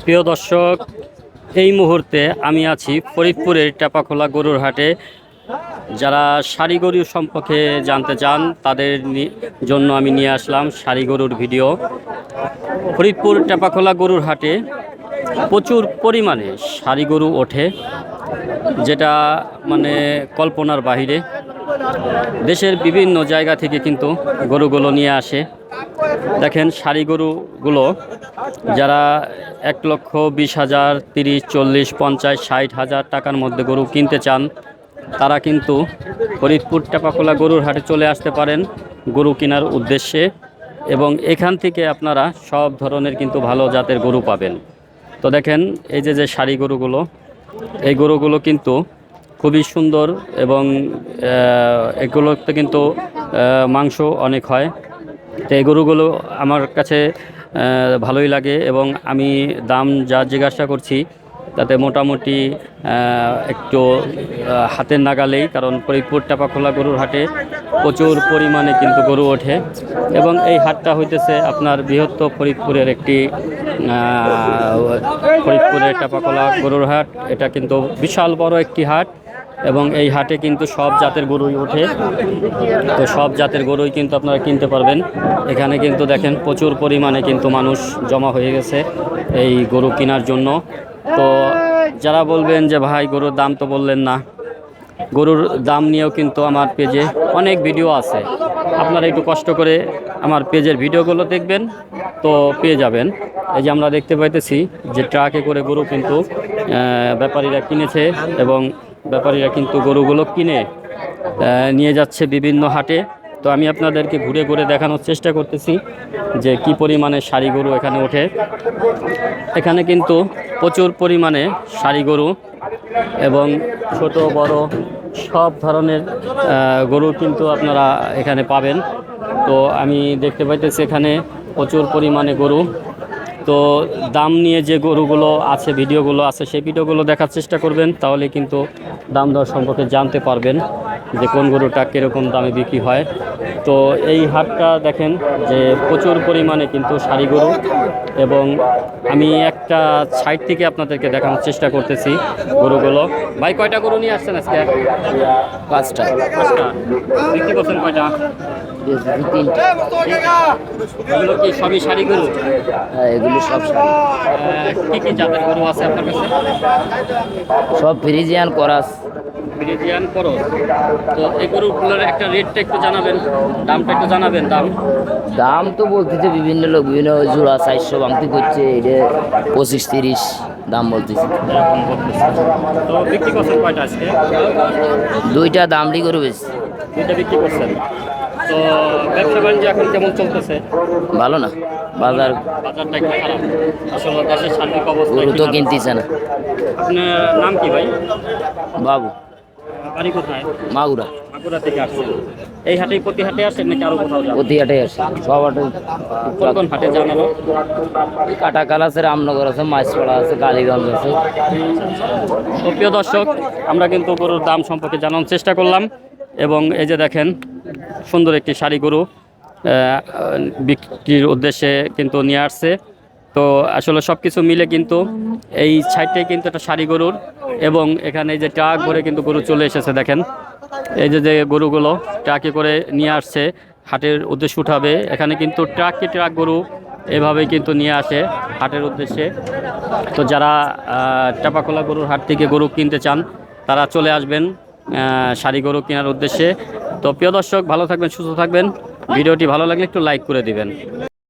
প্রিয় দর্শক, এই মুহূর্তে আমি আছি ফরিদপুরের টেপাখোলা গরুর হাটে। যারা সারি গরু সম্পর্কে জানতে চান তাদের জন্য আমি নিয়ে আসলাম সারি গরুর ভিডিও। ফরিদপুর টেপাখোলা গরুর হাটে প্রচুর পরিমাণে সারি গরু ওঠে, যেটা মানে কল্পনার বাহিরে। দেশের বিভিন্ন জায়গা থেকে কিন্তু গরুগুলো নিয়ে আসে। দেখেন সারি গরুগুলো, যারা 1,20,000, 30, 40, 50, 60,000 টাকার মধ্যে গরু কিনতে চান, তারা কিন্তু ফরিদপুর টেপাখোলা গরুর হাটে চলে আসতে পারেন গরু কেনার উদ্দেশ্যে। এবং এখান থেকে আপনারা সব ধরনের কিন্তু ভালো জাতের গরু পাবেন। তো দেখেন এই যে সারি গরুগুলো, এই গরুগুলো কিন্তু খুবই সুন্দর এবং এগুলোতে কিন্তু মাংস অনেক হয়। তো এই গরুগুলো আমার কাছে ভালোই লাগে এবং আমি দাম যা জিজ্ঞাসা করছি তাতে মোটামুটি একটু হাতের নাগালেই, কারণ ফরিদপুর টেপাখোলা গরুর হাটে প্রচুর পরিমাণে কিন্তু গরু ওঠে। এবং এই হাটটা হইতেছে আপনার বৃহত্তর ফরিদপুরের একটি ফরিদপুরের টেপাখোলা গরুর হাট। এটা কিন্তু বিশাল বড় একটি হাট এবং এই হাটে কিন্তু সব জাতের গরুই ওঠে। তো সব জাতের গরুই কিন্তু আপনারা কিনতে পারবেন। এখানে কিন্তু দেখেন প্রচুর পরিমাণে কিন্তু মানুষ জমা হয়ে গেছে এই গরু কেনার জন্য। তো যারা বলবেন যে ভাই গরুর দাম তো বললেন না, গরুর দাম নিয়েও কিন্তু আমার পেজে অনেক ভিডিও আছে। আপনারা একটু কষ্ট করে আমার পেজের ভিডিওগুলো দেখবেন তো পেয়ে যাবেন। এই যে আমরা দেখতে পাইতেছি যে ট্রাকে করে গরু কিন্তু ব্যাপারীরা কিনেছে এবং ব্যাপারীরা কিন্তু গরুগুলো কিনে নিয়ে যাচ্ছে বিভিন্ন হাটে। তো আমি আপনাদেরকে ঘুরে ঘুরে দেখানোর চেষ্টা করতেছি যে কি পরিমাণে সারি গরু এখানে ওঠে। এখানে কিন্তু প্রচুর পরিমাণে সারি গরু এবং ছোট বড় সব ধরনের গরু কিন্তু আপনারা এখানে পাবেন। তো আমি দেখতে পাইতেছি এখানে প্রচুর পরিমাণে গরু। তো দাম নিয়ে যে গরুগুলো আছে, ভিডিওগুলো আছে, সেই ভিডিওগুলো দেখার চেষ্টা করবেন, তাহলে কিন্তু দাম দর সম্পর্কে জানতে পারবেন যে কোন গরুটা কীরকম দামে বিক্রি হয়। তো এই হাটটা দেখেন যে প্রচুর পরিমাণে কিন্তু সারি গরু। এবং আমি একটা সাইড থেকে আপনাদেরকে দেখানোর চেষ্টা করতেছি গরুগুলো। ভাই কয়টা গরু নিয়ে আসছেন আজকে? 5টা। বিক্রি করছেন কয়টা? 3টা। এগুলো কি সবই সারি গরু? হ্যাঁ, এগুলো সব সারি। কি কি জাতের গরু আছে আপনার কাছে? সব ফ্রিজিয়ান করাস। ফ্রিজিয়ান করস। তো এই গরুগুলোর একটা রেটটা একটু জানাবেন, দামটা একটু জানাবেন। দাম তো বলতেছে বিভিন্ন লোক বিভিন্ন জোড়া 400 ভাঙতি করছে, এটা 25-30 দাম বলতেছে। এরকম করতেছে। তো বিক্রি করছেন কয়টা আজকে? 2টা দামড়ি করে বেশি। দুইটা বিক্রি করছেন। তো ব্যবসা বাণিজ্য এখন কেমন চলতেছে? ভালো না, বাজারটা একটু খারাপ। আসলে দেশের সার্বিক অবস্থা গরু একটু তো খারাপ। কিনতেছে না। আপনার নাম কি ভাই? বাবু, বাড়ি কোথায়? মাগুরা। মাগুরা থেকে আসছেন? এই হাটেই প্রতি হাটে আসেন নাকি আরো কোথাও যান? প্রতি হাটে আসে, সব হাটে। কোন কোন হাটে যান আরো? কাটাকাল আছে, রামনগর আছে, মাছপাড়া আছে, কালীগঞ্জ আছে। তো প্রিয় দর্শক, আমরা কিন্তু গরুর দাম সম্পর্কে জানানোর চেষ্টা করলাম। এবং এই যে দেখেন সুন্দর একটি সারি গরু বিক্রির উদ্দেশ্যে কিন্তু নিয়ে আসছে। তো আসলে সব কিছু মিলে কিন্তু এই সাইডটাই কিন্তু একটা সারি গরুর। এবং এখানে এই যে ট্রাক ভরে কিন্তু গরু চলে এসেছে। দেখেন এই যে গরুগুলো ট্রাকে করে নিয়ে আসছে, হাটের উদ্দেশ্যে উঠাবে। এখানে কিন্তু ট্রাক গরু এভাবেই কিন্তু নিয়ে আসে হাটের উদ্দেশ্যে। তো যারা টেপাখোলা গরুর হাট থেকে গরু কিনতে চান তারা চলে আসবেন সারি গরু কেনার উদ্দেশ্যে। তো প্রিয় দর্শক, ভালো থাকবেন, সুস্থ থাকবেন। ভিডিওটি ভালো লাগলে একটু লাইক করে দিবেন।